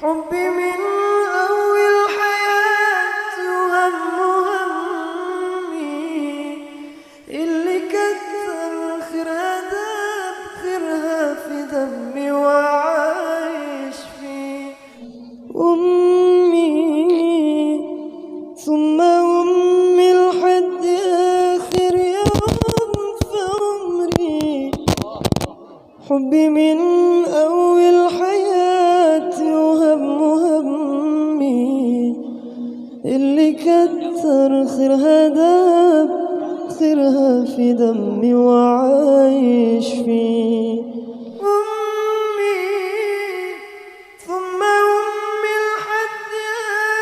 حبي من أول حياتي وهم همي اللي كتر خيرها داب خيرها في دمي وعايش فيه. أمي ثم أمي لحد آخر يوم في عمري. حبي من أول حياتي وهم همي اللي كتر خيرها داب خيرها في دمي وعايش فيه. أمي ثم أمي لحد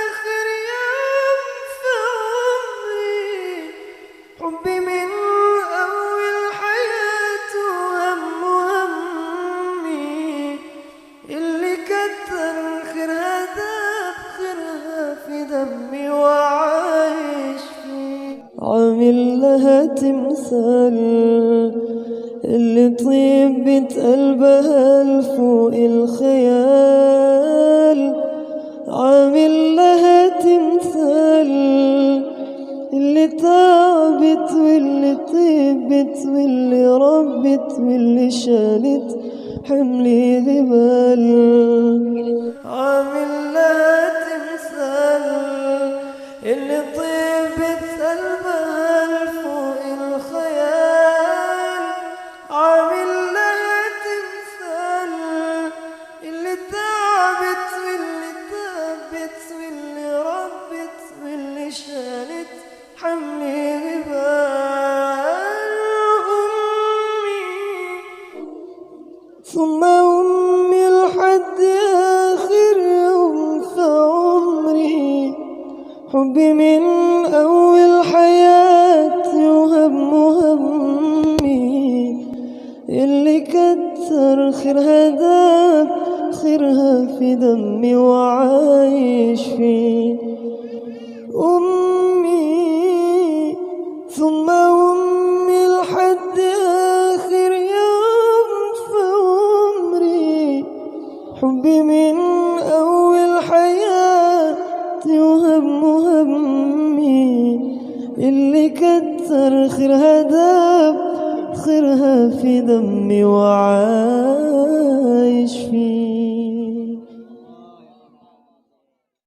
آخر يوم في عمري. حبي من أول حياتي وهم همي اللي كتر خيرها داب خيرها في دمي وعايش فيه. عامل لها تمثال اللي طيبة قلبها لفوق الخيال. عامل لها تمثال اللي تعبت واللي طيبت واللي ربت واللي شالت حملي ذبال. عامل لها تمثال اللي طيبت قلبها لفوق الخيال. عامل لها تمثال اللي تعبت واللي تابت واللي ربت واللي شالت حملي ذبال. ثم أمي لحد آخر يوم في عمري. حبي من أول حياتي وهم همي اللي كتر خيرها داب خيرها في دمي وعايش فيه. أمي ثم أمي لحد آخر يوم في عمري. حبي من أول حياتي وهم همي اللي كتر خيرها داب خيرها في دمي وعايش فيه.